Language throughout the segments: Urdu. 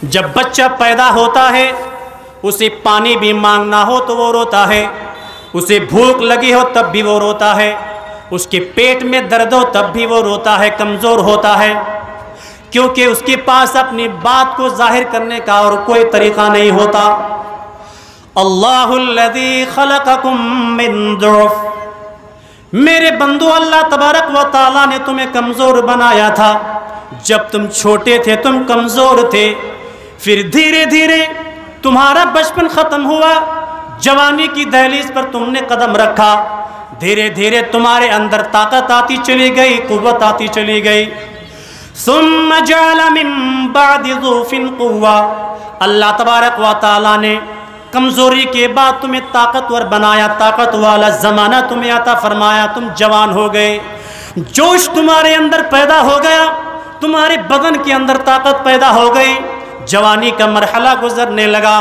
جب بچہ پیدا ہوتا ہے اسے پانی بھی مانگنا ہو تو وہ روتا ہے، اسے بھوک لگی ہو تب بھی وہ روتا ہے، اس کے پیٹ میں درد ہو تب بھی وہ روتا ہے، کمزور ہوتا ہے، کیونکہ اس کے پاس اپنی بات کو ظاہر کرنے کا اور کوئی طریقہ نہیں ہوتا۔ اللہ الذی خلقکم من ضعف، میرے بندو اللہ تبارک و تعالیٰ نے تمہیں کمزور بنایا تھا۔ جب تم چھوٹے تھے تم کمزور تھے، پھر دھیرے دھیرے تمہارا بچپن ختم ہوا، جوانی کی دہلیز پر تم نے قدم رکھا، دھیرے دھیرے تمہارے اندر طاقت آتی چلی گئی، قوت آتی چلی گئی۔ ثم جعل من بعد ضعف قوة، اللہ تبارک و تعالیٰ نے کمزوری کے بعد تمہیں طاقتور بنایا، طاقت والا زمانہ تمہیں عطا فرمایا، تم جوان ہو گئے، جوش تمہارے اندر پیدا ہو گیا، تمہارے بدن کے اندر طاقت پیدا ہو گئی، جوانی کا مرحلہ گزرنے لگا۔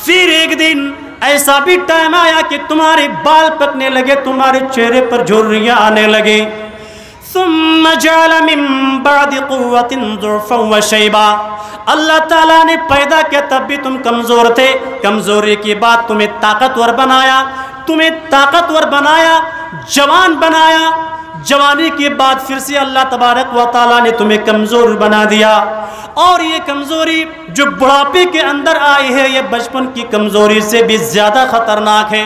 پھر ایک دن ایسا بھی ٹائم آیا کہ تمہارے بال پکنے لگے، تمہارے چہرے پر جھریاں آنے لگے۔ ثم جعل من بعد قوة ضعفا وشيبا، اللہ تعالیٰ نے پیدا کیا تب بھی تم کمزور تھے، کمزوری کے بعد تمہیں طاقتور بنایا، تمہیں طاقتور بنایا، جوان بنایا، جوانی کے بعد پھر سے اللہ تبارک و تعالیٰ نے تمہیں کمزور بنا دیا۔ اور یہ کمزوری جو بڑھاپے کے اندر آئی ہے یہ بچپن کی کمزوری سے بھی زیادہ خطرناک ہے۔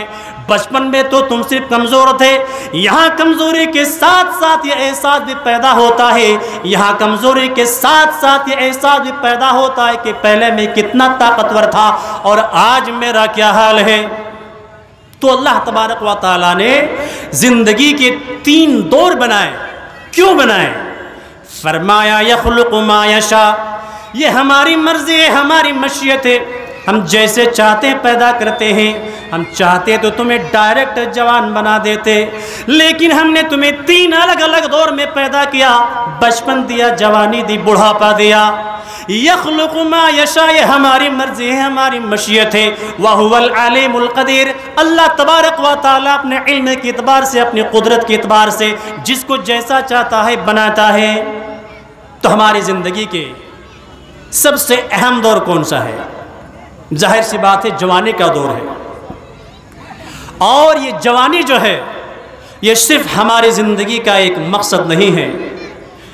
بچپن میں تو تم صرف کمزور تھے، یہاں کمزوری کے ساتھ ساتھ یہ احساس بھی پیدا ہوتا ہے، یہاں کمزوری کے ساتھ ساتھ یہ احساس بھی پیدا ہوتا ہے کہ پہلے میں کتنا طاقتور تھا اور آج میرا کیا حال ہے۔ تو اللہ تبارک و تعالیٰ نے زندگی کے 3 دور بنائے۔ کیوں بنائے؟ فرمایا یخلق ما یشاء، یہ ہماری مرضی ہے، ہماری مشیت ہے، ہم جیسے چاہتے ہیں پیدا کرتے ہیں۔ ہم چاہتے تو تمہیں ڈائریکٹ جوان بنا دیتے، لیکن ہم نے تمہیں 3 الگ الگ دور میں پیدا کیا، بچپن دیا، جوانی دی، بڑھاپا دیا۔ یخلق ما یشاء، یہ ہماری مرضی ہے، ہماری مشیت ہے۔ وَهُوَ الْعَلِيمُ الْقَدِيرُ، اللہ تبارک و تعالیٰ اپنے علم کے اعتبار سے، اپنی قدرت کے اعتبار سے جس کو جیسا چاہتا ہے بناتا ہے۔ تو ہماری زندگی کے سب سے اہم دور کون سا ہے؟ ظاہر سی بات ہے جوانی کا دور ہے۔ اور یہ جوانی جو ہے یہ صرف ہماری زندگی کا ایک مقصد نہیں ہے،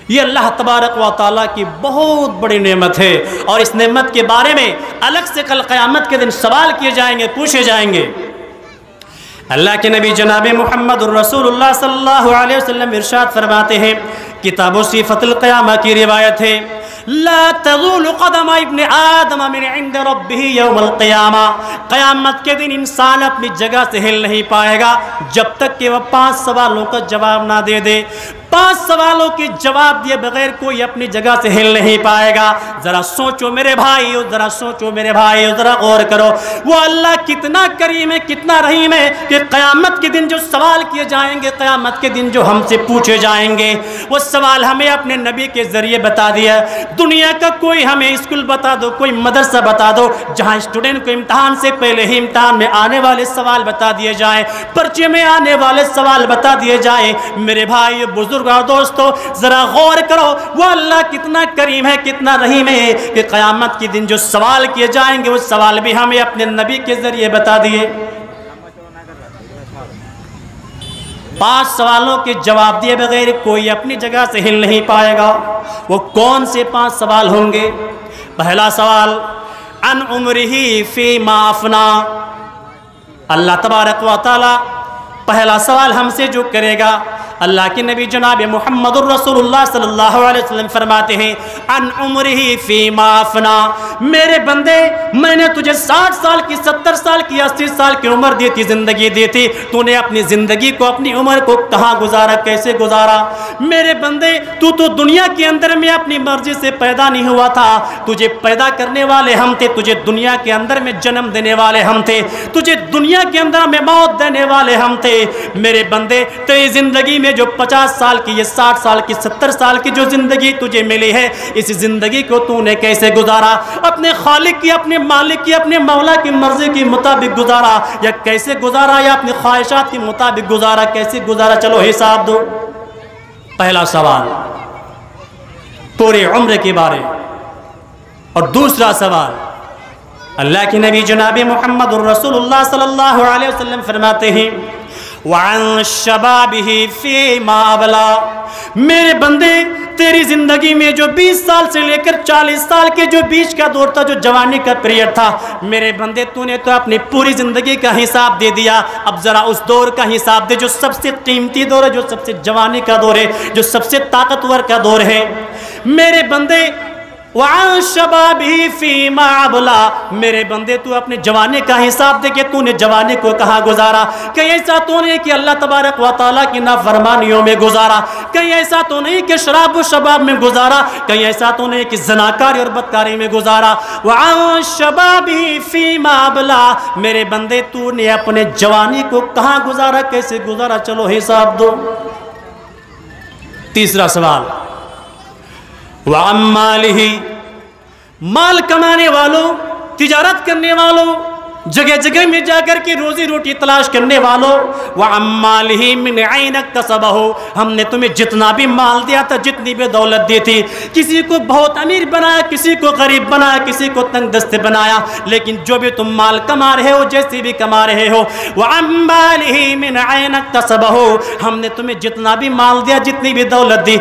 یہ اللہ تبارک و تعالیٰ کی بہت بڑی نعمت ہے، اور اس نعمت کے بارے میں الگ سے کل قیامت کے دن سوال کیے جائیں گے، پوچھے جائیں گے۔ اللہ کے نبی جناب محمد الرسول اللہ صلی اللہ علیہ وسلم ارشاد فرماتے ہیں، کتاب و صفت القیامہ کی روایت ہے، لا تزول قدم ابن آدم من عند ربه یوم القیامہ، قیامت کے دن انسان اپنی جگہ سے ہل نہیں پائے گا جب تک کہ وہ 5 سوالوں کا جواب نہ دے دے۔ 5 سوالوں کے جواب دیے بغیر کوئی اپنی جگہ سے ہل نہیں پائے گا۔ ذرا سوچو میرے بھائیو، ذرا سوچو میرے بھائیو، ذرا غور کرو، وہ اللہ کتنا کریم ہے، کتنا رحیم ہے کہ قیامت کے دن جو سوال کیے جائیں گے، قیامت کے دن جو ہم سے پوچھے جائیں گے، وہ سوال ہمیں اپنے نبی کے ذریعے بتا دیا۔ دنیا کا کوئی ہمیں اسکول بتا دو، کوئی مدرسہ بتا دو جہاں اسٹوڈنٹ کو امتحان سے پہلے ہی امتحان میں آنے والے سوال بتا دیے جائیں، پرچے میں آنے والے سوال بتا دیے جائیں۔ میرے بھائی بزرگ اور دوستو، ذرا غور کرو، وہ اللہ کتنا کریم ہے، کتنا رحیم ہے کہ قیامت کے دن جو سوال کیے جائیں گے وہ سوال بھی ہمیں اپنے نبی کے ذریعے بتا دیے۔ 5 سوالوں کے جواب دیے بغیر کوئی اپنی جگہ سے ہل نہیں پائے گا۔ وہ کون سے 5 سوال ہوں گے؟ پہلا سوال، عن عمرہ فیما افنا، اللہ تبارک و تعالی پہلا سوال ہم سے جو کرے گا، اللہ کے نبی جناب محمد الرسول اللہ صلی اللہ علیہ وسلم فرماتے ہیں، عن عمرہ فیما افنا، میرے بندے میں نے تجھے 60 سال کی، 70 سال کی، 80 سال کی عمر دی تھی، زندگی دی تھی، تو نے اپنی زندگی کو، اپنی عمر کو کہاں گزارا، کیسے گزارا؟ میرے بندے تو دنیا کے اندر میں اپنی مرضی سے پیدا نہیں ہوا تھا، تجھے پیدا کرنے والے ہم تھے، تجھے دنیا کے اندر میں جنم دینے والے ہم تھے، تجھے دنیا کے اندر میں موت دینے والے ہم تھے۔ میرے بندے تیری زندگی میں جو 50 سال کی، یہ 60 سال کی، 70 سال کی جو زندگی تجھے ملی ہے، اس زندگی کو تو نے کیسے گزارا؟ اپنے خالق کی، اپنے مالک کی، اپنے مولا کی مرضی کے مطابق گزارا، یا کیسے گزارا، یا اپنی خواہشات کے مطابق گزارا، کیسے گزارا؟ چلو حساب دو۔ پہلا سوال پورے عمر کے بارے، اور دوسرا سوال، اللہ کے نبی جناب محمد الرسول اللہ صلی اللہ علیہ وسلم فرماتے ہیں وَعَنْ شَبَابِهِ فِي مَا أَبْلَى، میرے بندے تیری زندگی میں جو 20 سال سے لے کر 40 سال کے جو بیچ کا دور تھا، جو جوانی کا پیریڈ تھا، میرے بندے تو نے تو اپنی پوری زندگی کا حساب دے دیا، اب ذرا اس دور کا حساب دے جو سب سے قیمتی دور ہے، جو سب سے جوانی کا دور ہے، جو سب سے طاقتور کا دور ہے۔ میرے بندے وَعَنْ شَبَابِهِ فِي مَا أَبْلَى، میرے بندے تو اپنے جوانی کا حساب دے کہ تو نے جوانی کو کہاں گزارا، کہیں ایسا تو نہیں کہ اللہ تبارک و تعالیٰ کی نافرمانیوں میں گزارا، کہیں ایسا تو نہیں کہ شراب و شباب میں گزارا، کہیں ایسا تو نہیں کہ زناکاری اور بدکاری میں گزارا۔ وَعَنْ شَبَابِهِ فِي مَا أَبْلَى، میرے بندے تو نے اپنے جوانی کو کہاں گزارا، کیسے گزارا، چلو حساب دو۔ تیسرا سوال، وَعَمْ مَالِهِ، مال کمانے والوں، تجارت کرنے والوں، جگہ جگہ میں جا کر کے روزی روٹی تلاش کرنے والوں، وَعَمْ مَالِهِ مِنْ عَيْنَ اكْتَسَبَهُ، ہم نے تمہیں جتنا بھی مال دیا تھا، جتنی بھی دولت دی تھی، کسی کو بہت امیر بنایا، کسی کو غریب بنایا، کسی کو تنگ دست بنایا، لیکن جو بھی تم مال کما رہے ہو، جیسے بھی کما رہے ہو، وَعَمْ مَالِهِ مِنْ عَيْنَ اكْتَسَبَهُ، ہم نے تمہیں جتنا بھی مال دیا، جتنی بھی دولت دی،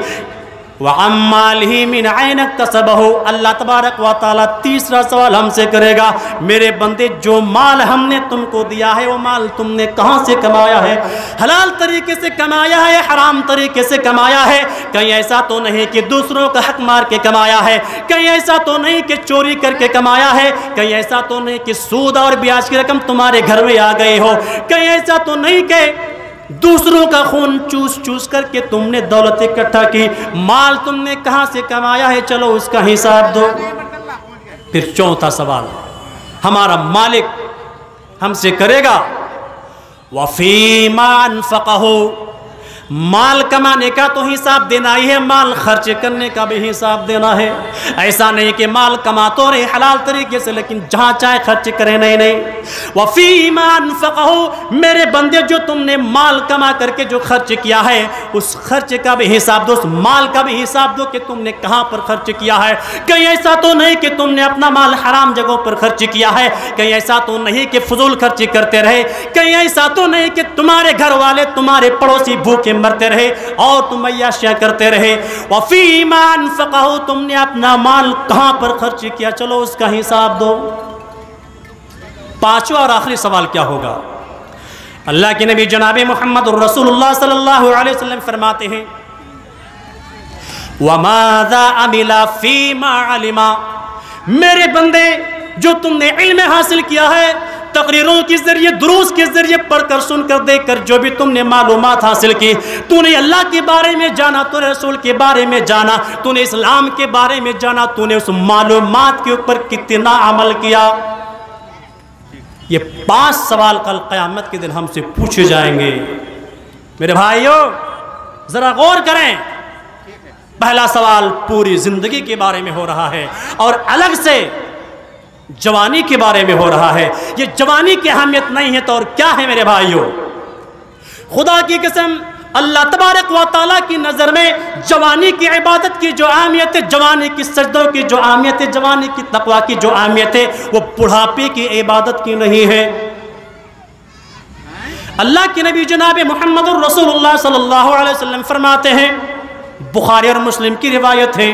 وَعَمْ مَالِهِ مِنْ عَيْنَ اكْتَسَبَهُ، اللہ تبارک و تعالیٰ تیسرا سوال ہم سے کرے گا، میرے بندے جو مال ہم نے تم کو دیا ہے، وہ مال تم نے کہاں سے کمایا ہے، حلال طریقے سے کمایا ہے، حرام طریقے سے کمایا ہے، کہیں ایسا تو نہیں کہ دوسروں کا حق مار کے کمایا ہے، کہیں ایسا تو نہیں کہ چوری کر کے کمایا ہے، کہیں ایسا تو نہیں کہ سود اور بیاج کی رقم تمہارے گھر میں آ گئی ہو، کہیں ایسا تو نہیں کہ دوسروں کا خون چوس چوس کر کے تم نے دولت اکٹھا کی، مال تم نے کہاں سے کمایا ہے، چلو اس کا حساب دو۔ پھر چوتھا سوال ہمارا مالک ہم سے کرے گا وَفِي مَا أَنفَقَهُ، مال کمانے کا تو حساب دینا ہی ہے، مال خرچ کرنے کا بھی حساب دینا ہے، ایسا نہیں کہ مال کما تو رہے حلال طریقے سے لیکن جہاں چاہے خرچ کرے، نہیں۔ وَفِي مَا أَنفَقَهُ، میرے بندے جو تم نے مال کما کر کے جو خرچ کیا ہے، اس خرچ کا بھی حساب دو، اس مال کا بھی حساب دو کہ تم نے کہاں پر خرچ کیا ہے، کہیں ایسا تو نہیں کہ تم نے اپنا مال حرام جگہوں پر خرچ کیا ہے، کہیں ایسا تو نہیں کہ فضول خرچی کرتے رہے، کہیں ایسا تو نہیں کہ تمہارے گھر والے، تمہارے پڑوسی بھوکے مرتے رہے اور تم عیاشیاں کرتے رہے۔ وَفِي مَا أَنفَقَهُ، تم نے اپنا مال کہاں پر خرچ کیا، چلو اس کا حساب دو۔ پانچواں اور آخری سوال کیا ہوگا، اللہ کے نبی جناب محمد الرسول اللہ صلی اللہ علیہ وسلم فرماتے ہیں وَمَاذَا عَمِلَ فِي مَا عَلِمَ، میرے بندے جو تم نے علم حاصل کیا ہے، تقریروں کے ذریعے، دروس کے ذریعے، پڑھ کر، سن کر، دیکھ کر، جو بھی تم نے معلومات حاصل کی، تو نے اللہ کے بارے میں جانا، تو نے رسول کے بارے میں جانا، تو نے اسلام کے بارے میں جانا، تو نے اس معلومات کے اوپر کتنا عمل کیا۔ یہ 5 سوال کل قیامت کے دن ہم سے پوچھے جائیں گے۔ میرے بھائیوں ذرا غور کریں، پہلا سوال پوری زندگی کے بارے میں ہو رہا ہے اور الگ سے جوانی کے بارے میں ہو رہا ہے۔ یہ جوانی کی اہمیت نہیں ہے تو اور کیا ہے میرے بھائیوں؟ خدا کی قسم، اللہ تبارک و تعالیٰ کی نظر میں جوانی کی عبادت کی جو اہمیت ہے، جوانی کی سجدوں کی جو اہمیت ہے، جوانی کی تقویٰ کی جو اہمیت ہے، وہ بڑھاپے کی عبادت کی نہیں ہے۔ اللہ کے نبی جناب محمد الرسول اللہ صلی اللہ علیہ وسلم فرماتے ہیں، بخاری اور مسلم کی روایت ہے،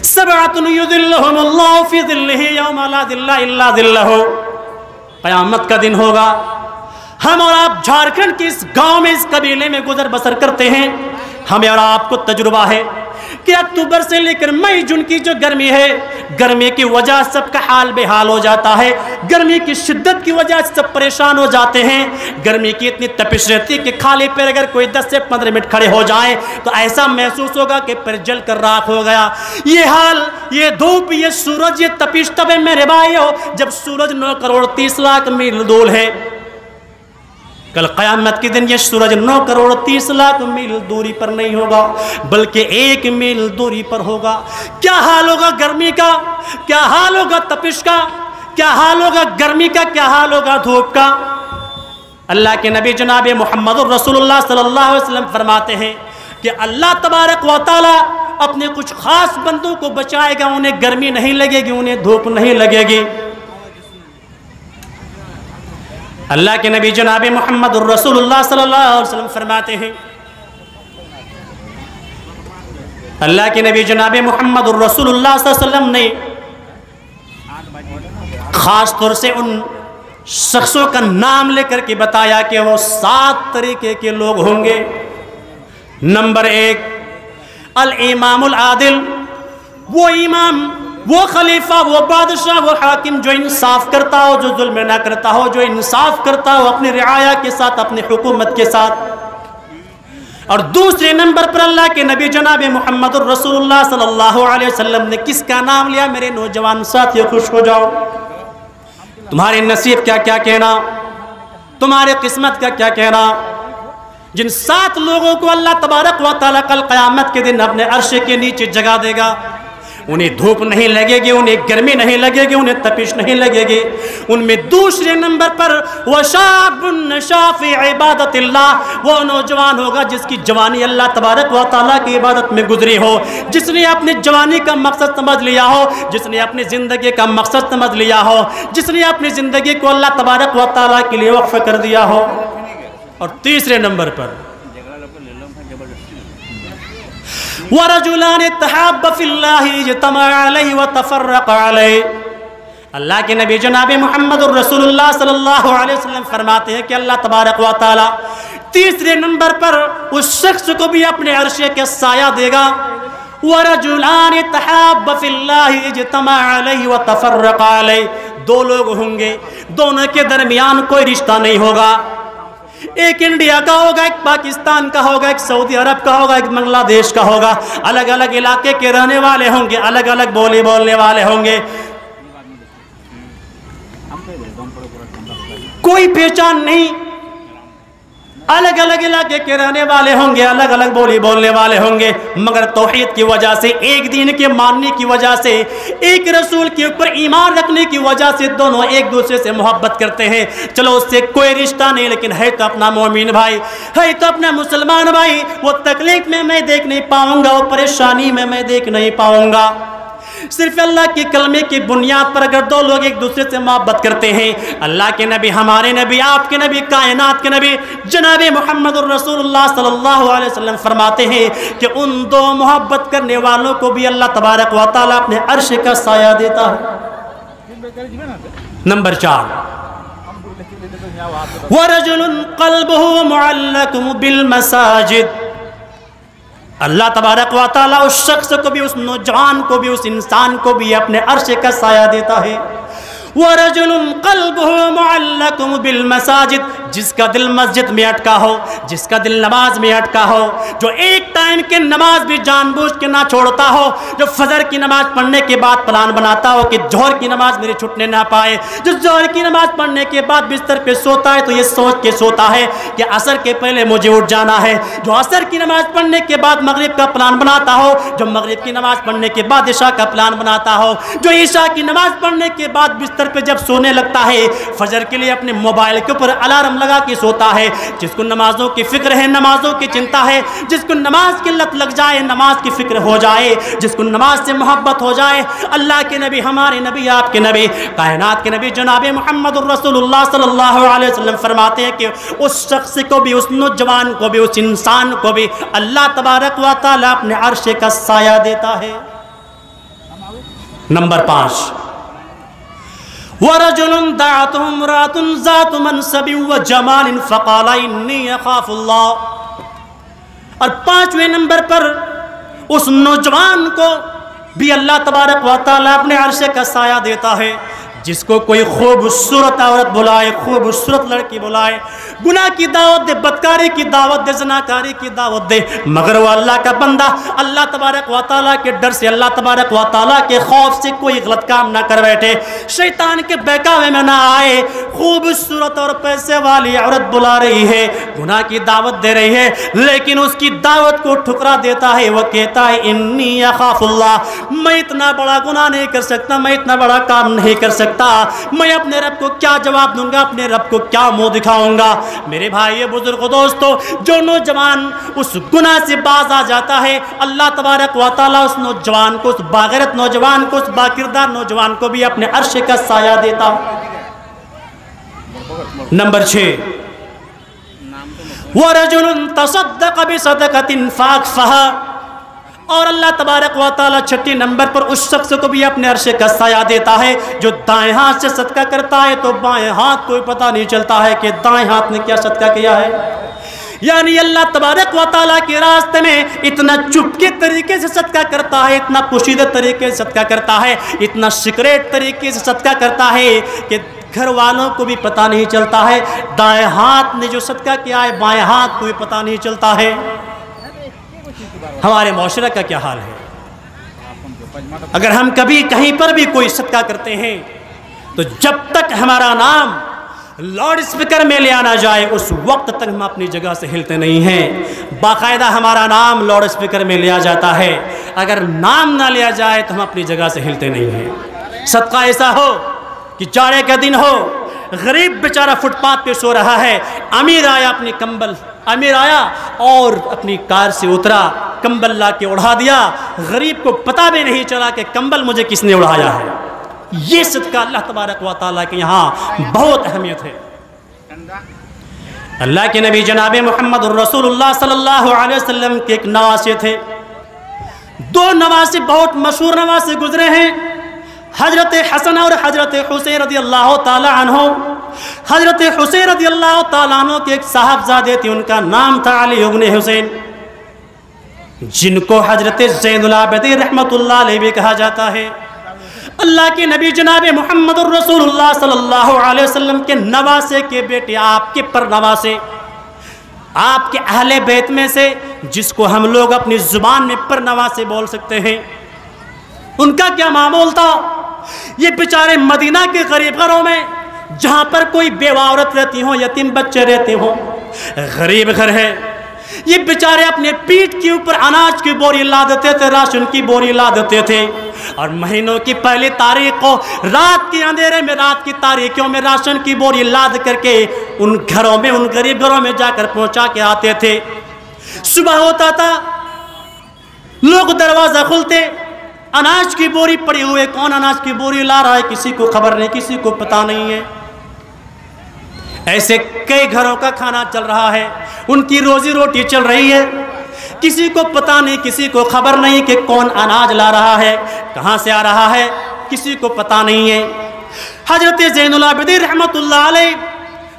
سبعۃ یظلھم اللہ فی ظلہ یوم لا ظل الا ظلہ، قیامت کا دن ہوگا، ہم اور آپ جھارکھنڈ کے اس گاؤں میں، اس قبیلے میں گزر بسر کرتے ہیں، ہمیں اور آپ کو تجربہ ہے کہ اکتوبر سے لے کر مئی جون کی جو گرمی ہے، گرمی کی وجہ سب کا حال بے حال ہو جاتا ہے، گرمی کی شدت کی وجہ سب پریشان ہو جاتے ہیں، گرمی کی اتنی تپش رہتی کہ خالی پیر اگر کوئی 10 سے 15 منٹ کھڑے ہو جائیں تو ایسا محسوس ہوگا کہ پیر جل کر راکھ ہو گیا۔ یہ حال، یہ دھوپ، یہ سورج، یہ تپش تب ہے میرے بھائیو جب سورج 9 کروڑ 30 لاکھ میل دور ہے۔ کل قیامت کے دن یہ سورج 9 کروڑ 30 لاکھ میل دوری پر نہیں ہوگا بلکہ 1 میل دوری پر ہوگا۔ کیا حال ہوگا گرمی کا، کیا حال ہوگا تپش کا، کیا حال ہوگا گرمی کا، کیا حال ہوگا دھوپ کا۔ اللہ کے نبی جناب محمد الرسول اللہ صلی اللہ علیہ وسلم فرماتے ہیں کہ اللہ تبارک و تعالی اپنے کچھ خاص بندوں کو بچائے گا، انہیں گرمی نہیں لگے گی، انہیں دھوپ نہیں لگے گی۔ اللہ کے نبی جناب محمد الرسول اللہ صلی اللہ علیہ وسلم فرماتے ہیں، اللہ کے نبی جناب محمد الرسول اللہ صلی اللہ علیہ وسلم نے خاص طور سے ان شخصوں کا نام لے کر کے بتایا کہ وہ 7 طریقے کے لوگ ہوں گے۔ نمبر 1، الامام العادل، وہ امام، وہ خلیفہ، وہ بادشاہ، وہ حاکم جو انصاف کرتا ہو، جو ظلم نہ کرتا ہو، جو انصاف کرتا ہو اپنی رعایا کے ساتھ، اپنی حکومت کے ساتھ۔ اور دوسرے نمبر پر اللہ کے نبی جناب محمد الرسول اللہ صلی اللہ علیہ وسلم نے کس کا نام لیا؟ میرے نوجوان ساتھیو خوش ہو جاؤ، تمہارے نصیب کا کیا کہنا، تمہارے قسمت کا کیا کہنا۔ جن 7 لوگوں کو اللہ تبارک و تعالیٰ کل قیامت کے دن اپنے عرش کے نیچے جگہ دے گا، انہیں دھوپ نہیں لگے گی، انہیں گرمی نہیں لگے گی، انہیں تپش نہیں لگے گی۔ ان میں دوسرے نمبر پر وَشَابٌ نَشَا فِي عِبَادَةِ اللَّهِ، وہ نوجوان ہوگا جس کی جوانی اللہ تبارک و تعالیٰ کی عبادت میں گزری ہو، جس نے اپنی جوانی کا مقصد سمجھ لیا ہو، جس نے اپنی زندگی کا مقصد سمجھ لیا ہو، جس نے اپنی زندگی کو اللہ تبارک و تعالیٰ کے لیے وقف کر دیا ہو۔ اور تیسرے نمبر پر وَرَجُلَانِ تَحَابَّ فِي اللَّهِ اجْتَمَعَ عَلَيْهِ وَتَفَرَّقَ عَلَيْهِ۔ اللہ کے نبی جناب محمد الرسول اللہ صلی اللہ علیہ وسلم فرماتے ہیں کہ اللہ تبارک و تعالی تیسرے نمبر پر اس شخص کو بھی اپنے عرش کے سایہ دے گا۔ وَرَجُلَانِ تَحَابَّ فِي اللَّهِ اجْتَمَعَ عَلَيْهِ وَتَفَرَّقَ عَلَيْهِ، 2 لوگ ہوں گے، دونوں کے درمیان کوئی رشتہ نہیں ہوگا، ایک انڈیا کا ہوگا، ایک پاکستان کا ہوگا، ایک سعودی عرب کا ہوگا، ایک بنگلہ دیش کا ہوگا، الگ الگ علاقے کے رہنے والے ہوں گے، الگ الگ بولی بولنے والے ہوں گے، کوئی پہچان نہیں، الگ الگ علاقے کے رہنے والے ہوں گے، الگ الگ بولی بولنے والے ہوں گے، مگر توحید کی وجہ سے، ایک دین کے ماننے کی وجہ سے، ایک رسول کے اوپر ایمان رکھنے کی وجہ سے دونوں ایک دوسرے سے محبت کرتے ہیں۔ چلو اس سے کوئی رشتہ نہیں، لیکن ہے تو اپنا مومن بھائی، ہے تو اپنا مسلمان بھائی، وہ تکلیف میں دیکھ نہیں پاؤں گا، وہ پریشانی میں دیکھ نہیں پاؤں گا۔ صرف اللہ کے کلمے کی بنیاد پر اگر 2 لوگ ایک دوسرے سے محبت کرتے ہیں، اللہ کے نبی، ہمارے نبی، آپ کے نبی، کائنات کے نبی جناب محمد الرسول اللہ صلی اللہ علیہ وسلم فرماتے ہیں کہ ان 2 محبت کرنے والوں کو بھی اللہ تبارک و تعالیٰ اپنے عرش کا سایہ دیتا ہے۔ نمبر 4، وَرَجُلٌ قَلْبُهُ مُعَلَّقٌ بِالْمَسَاجِدِ، اللہ تبارک و تعالیٰ اس شخص کو بھی، اس نوجوان کو بھی، اس انسان کو بھی اپنے عرش کا سایہ دیتا ہے۔ وَرَجُلٌ قَلْبُهُ مُعَلَّقٌ بِالْمَسَاجِدِ، جس کا دل مسجد میں اٹکا ہو، جس کا دل نماز میں اٹکا ہو، جو ایک ٹائم کے نماز بھی جان بوجھ کے نہ چھوڑتا ہو، جو فجر کی نماز پڑھنے کے بعد پلان بناتا ہو کہ ظہر کی نماز میری چھوٹنے نہ پائے، جو ظہر کی نماز پڑھنے کے بعد بستر پہ سوتا ہے تو یہ سوچ کے سوتا ہے کہ عصر کے پہلے مجھے اٹھ جانا ہے، جو عصر کی نماز پڑھنے کے بعد مغرب کا پلان بناتا ہو، جو مغرب کی نماز پڑھنے کے بعد عشاء کا پلان بناتا ہو، جو عشاء کی نماز پڑھنے کے بعد بستر پہ جب سونے لگتا ہے فجر کے لیے اپنے موبائل کے اوپر الارم لگا کے سوتا ہے، جس کو نمازوں کی فکر ہے، نمازوں کی چنتا ہے، جس کو نماز کی لت لگ جائے، نماز کی فکر ہو جائے، جس کو نماز سے محبت ہو جائے، اللہ کے نبی، ہمارے نبی، آپ کے نبی، کائنات کے نبی جناب محمد الرسول اللہ صلی اللہ علیہ وسلم فرماتے ہیں کہ اس شخص کو بھی، اس نوجوان کو بھی، اس انسان کو بھی اللہ تبارک و تعالیٰ اپنے عرش کا سایہ دیتا ہے۔ نمبر 5، وَرَجُلٌ دَعَتْهُ امْرَأَةٌ ذَاتُ مَنْصَبٍ وَجَمَالٍ فَقَالَ إِنِّي أَخَافُ اللَّهَ، اور 5ویں نمبر پر اس نوجوان کو بھی اللہ تبارک و تعالیٰ اپنے عرش کا سایہ دیتا ہے، جس کو کوئی خوبصورت عورت بلائے، خوبصورت لڑکی بلائے، گناہ کی دعوت دے، بدکاری کی دعوت دے، زناکاری کی دعوت دے، مگر وہ اللہ کا بندہ اللہ تبارک و تعالیٰ کے ڈر سے، اللہ تبارک و تعالیٰ کے خوف سے کوئی غلط کام نہ کر بیٹھے، شیطان کے بہکاوے میں نہ آئے۔ خوبصورت اور پیسے والی عورت بلا رہی ہے، گناہ کی دعوت دے رہی ہے، لیکن اس کی دعوت کو ٹھکرا دیتا ہے، وہ کہتا ہے انی اخاف اللہ، میں اتنا بڑا گناہ نہیں کر سکتا، میں اتنا بڑا کام نہیں کر سکتا، سکتا، میں اپنے رب کو کیا جواب دوں گا، اپنے رب کو کیا منہ دکھاؤں گا؟ میرے بھائی بزرگ دوستو، جو نوجوان اس گناہ سے باز آ جاتا ہے، اللہ تبارک و تعالیٰ اس نوجوان کو، اس باغیرت نوجوان کو، اس باکردار نوجوان کو بھی اپنے عرش کا سایہ دیتا۔ نمبر 6، وَرَجُلٌ تَصَدَّقَ بِصَدَقَةٍ فَأَخْفَاهَا، اور اللہ تبارک و تعالیٰ 6 نمبر پر اس شخص کو بھی اپنے عرش کا سایہ دیتا ہے جو دائیں ہاتھ سے صدقہ کرتا ہے تو بائیں ہاتھ کو پتہ نہیں چلتا ہے کہ دائیں ہاتھ نے کیا صدقہ کیا ہے۔ یعنی اللہ تبارک و تعالیٰ کے راستے میں اتنا چپ کے طریقے سے صدقہ کرتا ہے، اتنا پوشیدہ طریقے سے صدقہ کرتا ہے، اتنا سیکریٹ طریقے سے صدقہ کرتا ہے کہ گھر والوں کو بھی پتہ نہیں چلتا ہے، دائیں ہاتھ نے جو صدقہ کیا ہے بائیں ہاتھ کو بھی پتہ نہیں چلتا ہے۔ ہمارے معاشرہ کا کیا حال ہے؟ اگر ہم کبھی کہیں پر بھی کوئی صدقہ کرتے ہیں تو جب تک ہمارا نام لاؤڈ اسپیکر میں لے آنا جائے اس وقت تک ہم اپنی جگہ سے ہلتے نہیں ہیں۔ باقاعدہ ہمارا نام لاؤڈ اسپیکر میں لیا جاتا ہے، اگر نام نہ لیا جائے تو ہم اپنی جگہ سے ہلتے نہیں ہیں۔ صدقہ ایسا ہو کہ جاڑے کا دن ہو، غریب بیچارہ فٹ پاتھ پہ سو رہا ہے، امیر آیا اپنی کمبل، امیر آیا اور اپنی کار سے اترا، کمبل لا کے اڑھا دیا، غریب کو پتہ بھی نہیں چلا کہ کمبل مجھے کس نے اڑھایا ہے۔ یہ صدقہ اللہ تبارک و تعالیٰ کے یہاں بہت اہمیت ہے۔ اللہ کے نبی جناب محمد الرسول اللہ صلی اللہ علیہ وسلم کے ایک نواسے تھے، 2 نواسے بہت مشہور نواسے گزرے ہیں، حضرت حسن اور حضرت حسین رضی اللہ تعالی عنہ۔ حضرت حسین رضی اللہ تعالیٰ عنہ کے ایک صاحبزادے تھے، ان کا نام تھا علی ابن حسین، جن کو حضرت زین العابدین رحمت اللہ علیہ بھی کہا جاتا ہے۔ اللہ کے نبی جناب محمد الرسول اللہ صلی اللہ علیہ وسلم کے نواسے کے بیٹے، آپ کے پر نواسے، آپ کے اہل بیت میں سے جس کو ہم لوگ اپنی زبان میں پر نواسے بول سکتے ہیں، ان کا کیا معمول تھا؟ یہ بیچارے مدینہ کے غریب گھروں میں جہاں پر کوئی بیوہ عورت رہتی ہوں، یتیم بچے رہتے ہوں، غریب گھر ہے، یہ بیچارے اپنے پیٹھ کے اوپر اناج کی بوری لا دیتے تھے، راشن کی بوری لا دیتے تھے، اور مہینوں کی پہلی تاریخ کو رات کے اندھیرے میں، رات کی تاریکیوں میں راشن کی بوری لاد کر کے ان گھروں میں، ان غریب گھروں میں جا کر پہنچا کے آتے تھے۔ صبح ہوتا تھا، لوگ دروازہ کھلتے، اناج کی بوری پڑی ہوئے، کون اناج کی بوری لا رہا ہے کسی کو خبر نہیں، کسی کو پتہ نہیں ہے۔ ایسے کئی گھروں کا کھانا چل رہا ہے، ان کی روزی روٹی چل رہی ہے، کسی کو پتہ نہیں، کسی کو خبر نہیں کہ کون اناج لا رہا ہے، کہاں سے آ رہا ہے، کسی کو پتہ نہیں ہے۔ حضرت زین العابدین رحمت اللہ علیہ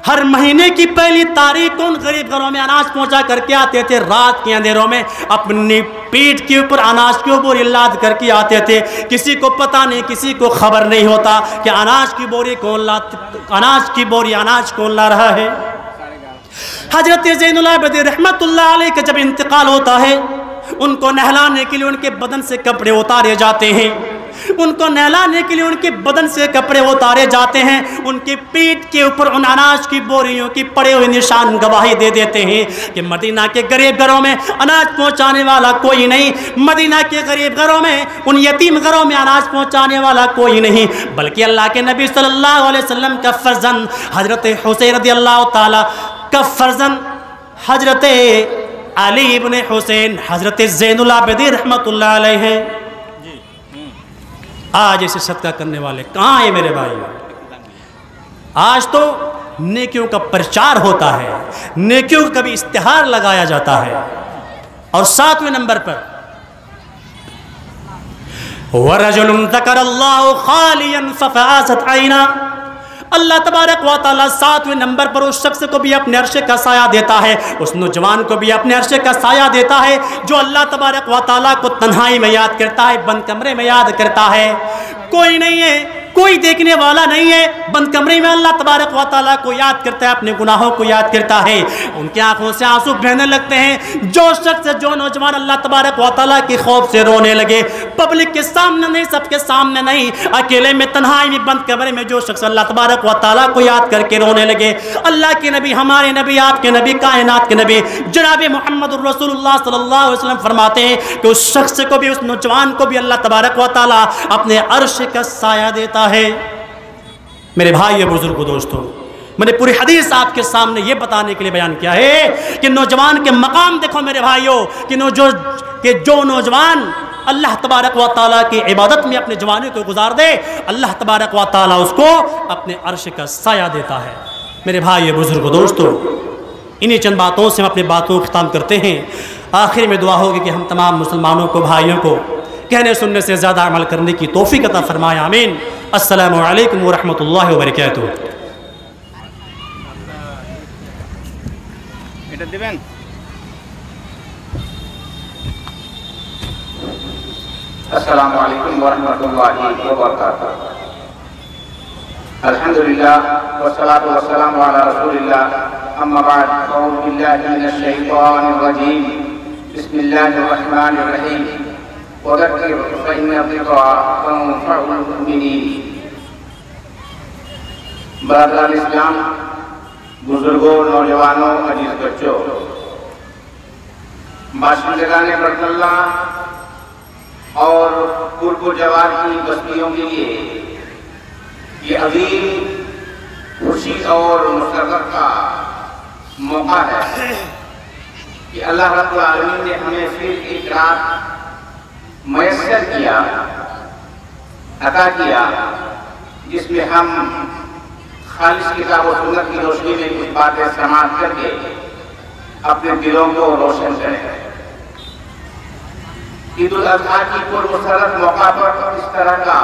ہر مہینے کی پہلی تاریخ کو ان غریب گھروں میں اناج پہنچا کر کے آتے تھے، رات کے اندھیروں میں اپنی پیٹھ کے اوپر اناج کی بوری لاد کر کے آتے تھے، کسی کو پتہ نہیں، کسی کو خبر نہیں ہوتا کہ اناج کی بوری کون اناج کون لا رہا ہے۔ حضرت زین العابدین رحمت اللہ علیہ کا جب انتقال ہوتا ہے، ان کو نہلانے کے لیے ان کے بدن سے کپڑے اتارے جاتے ہیں، ان کو نہلانے کے لیے ان کے بدن سے کپڑے اتارے جاتے ہیں، ان کی پیٹھ کے اوپر ان اناج کی بوریوں کی پڑے ہوئے نشان گواہی دے دیتے ہیں کہ مدینہ کے غریب گھروں میں اناج پہنچانے والا کوئی نہیں، مدینہ کے غریب گھروں میں، ان یتیم گھروں میں اناج پہنچانے والا کوئی نہیں، بلکہ اللہ کے نبی صلی اللہ علیہ وسلم کا فرزند حضرت حسین رضی اللہ تعالی کا فرزند حضرت علی ابن حسین، حضرت زین العابدین رحمت اللہ علیہ ہیں۔ آج ایسے صدقہ کرنے والے کہاں ہیں میرے بھائی؟ آج تو نیکیوں کا پرچار ہوتا ہے، نیکیوں کا کبھی اشتہار لگایا جاتا ہے، اور 7ویں نمبر پر وَرَجُلٌ ذَكَرَ اللَّهُ خَالِيًا فَفَاسَتْ عَيْنَا، اللہ تبارک و تعالیٰ 7ویں نمبر پر اس شخص کو بھی اپنے عرش کا سایہ دیتا ہے، اس نوجوان کو بھی اپنے عرش کا سایہ دیتا ہے جو اللہ تبارک و تعالیٰ کو تنہائی میں یاد کرتا ہے، بند کمرے میں یاد کرتا ہے، کوئی نہیں ہے، کوئی دیکھنے والا نہیں ہے، بند کمرے میں اللہ تبارک و تعالیٰ کو یاد کرتا ہے، اپنے گناہوں کو یاد کرتا ہے، ان کی آنکھوں سے آنسو بہنے لگتے ہیں۔ جو شخص، جو نوجوان اللہ تبارک و تعالیٰ کی خوف سے رونے لگے، پبلک کے سامنے نہیں، سب کے سامنے نہیں، اکیلے میں تنہائی میں بند کمرے میں جو شخص اللہ تبارک و تعالیٰ کو یاد کر کے رونے لگے، اللہ کے نبی، ہمارے نبی، آپ کے نبی، کائنات کے نبی جناب محمد الرسول اللہ صلی اللہ علیہ وسلم فرماتے ہیں کہ اس شخص کو بھی، اس نوجوان کو بھی اللہ تبارک و تعالیٰ اپنے عرش کا سایہ دیتا ہے۔ میرے بھائی بزرگ دوستوں، میں نے پوری حدیث آپ کے سامنے یہ بتانے کے لیے بیان کیا ہے کہ نوجوان کے مقام دیکھو میرے بھائیوں، کہ جو نوجوان اللہ تبارک و تعالیٰ کی عبادت میں اپنے جوانی کو گزار دے، اللہ تبارک و تعالیٰ اس کو اپنے عرش کا سایہ دیتا ہے۔ میرے بھائی بزرگ دوستوں، انہی چند باتوں سے ہم اپنی باتوں کو ختم کرتے ہیں۔ آخر میں دعا ہوگی کہ ہم تمام مسلمانوں کو، بھائیوں کو کہنے سننے سے زیادہ عمل کرنے کی توفیق عطا فرمائے، آمین۔ السلام علیکم ورحمۃ اللہ وبرکاتہ۔ السلام علیکم ورحمۃ اللہ وبرکاتہ۔ الحمدللہ والصلاة والسلام علی رسول اللہ، اما بعد، اعوذ باللہ من الشیطان الرجیم، بسم اللہ الرحمن الرحیم، وذکر فإن الذکریٰ تنفع المؤمنین۔ برادران اسلام، بزرگوں، نوجوانوں، عزیز بچوں، باشندگان بیت اللہ اور قرب و جوار کی بستیوں کے لیے یہ عظیم خوشی اور مسرت کا موقع ہے کہ اللہ رب العالمین نے ہمیں صرف ایک رات میسر کیا، عطا کیا، جس میں ہم خالص کتاب و سنت کی روشنی میں کچھ باتیں سماعت کر کے اپنے دلوں کو روشن کریں۔ عید الاضحیٰ کی پرمسرت موقع پر اس طرح کا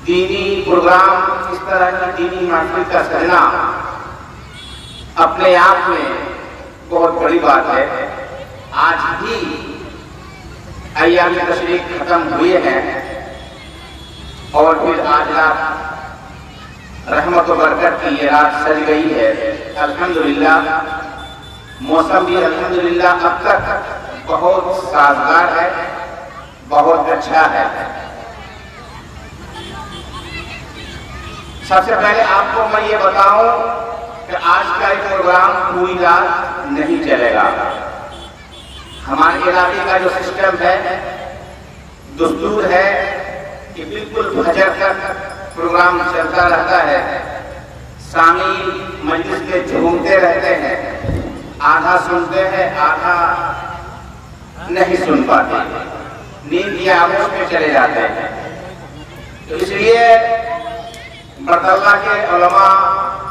دینی پروگرام، اس طرح کی دینی محفل کا سجنا اپنے آپ میں بہت بڑی بات ہے۔ آج بھی ایام تشریق ختم ہوئے ہیں اور پھر آج رات رحمت و برکت کی یہ رات سج گئی ہے۔ الحمدللہ موسم بھی الحمدللہ اب تک بہت سازگار ہے، بہت اچھا ہے۔ سب سے پہلے آپ کو میں یہ بتاؤں کہ آج کا یہ پروگرام پوری رات نہیں چلے گا۔ ہمارے علاقے کا جو سسٹم ہے، دستور ہے کہ بالکل فجر تک پروگرام چلتا رہتا ہے۔ سامعین مجلس میں جھومتے رہتے ہیں، آدھا سنتے ہیں، آدھا نہیں سن پاتے، نیند یا آغوش میں چلے جاتے ہیں۔ تو اس لیے بیت اللہ کے علماء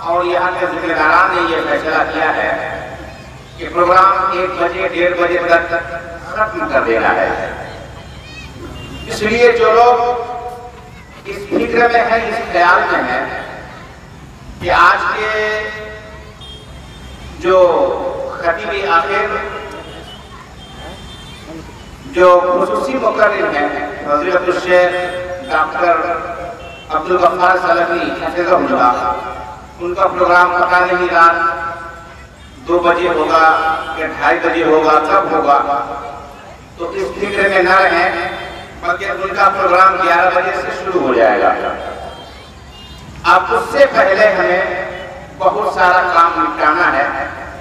اور یہاں کے ذمہ داران نے یہ فیصلہ کیا ہے کہ پروگرام 1 بجے 1:30 بجے تک ختم کر دینا ہے۔ اس لیے جو لوگ اس فکر میں ہیں، اس خیال میں ہیں کہ آج کے جو خطیب آخر جو خصوصی مقرر ہیں حضرت الشیخ ڈاکٹر عبدالغفار سلفی حفظہ اللہ، ان کا پروگرام پتہ نہیں رات 2 بجے ہوگا یا 2:30 بجے ہوگا، کب ہوگا، تو اس فکر میں نہ رہیں، بلکہ ان کا پروگرام 11 بجے سے شروع ہو جائے گا۔ اب اس سے پہلے ہمیں بہت سارا کام نپٹانا ہے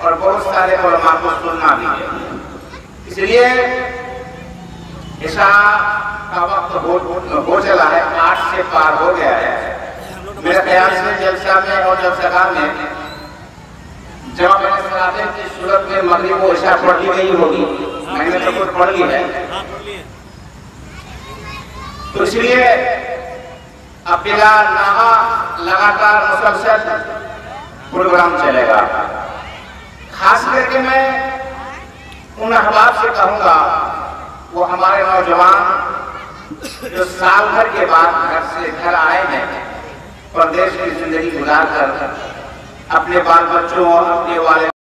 اور بہت سارے علماء کو سننا بھی ہے۔ اس لیے عشاء کا وقت ہو چلا ہے، 8 سے پار ہو گیا ہے۔ میرے خیال سے جلسہ میں اور جلسہ گاہ میں جمع بین صلاتین کی صورت میں مغرب و عشاء پڑھ لی گئی ہوگی، میں نے تو خود پڑھ لی ہے۔ تو اس لیے اب بلا ناغا لگاتار مسلسل پروگرام چلے گا۔ خاص کر کے میں ان احباب سے کہوں گا، وہ ہمارے نوجوان جو سال بھر کے بعد گھر سے گھر آئے ہیں، پردیش کی زندگی گزار کر اپنے بال بچوں اور اپنے والے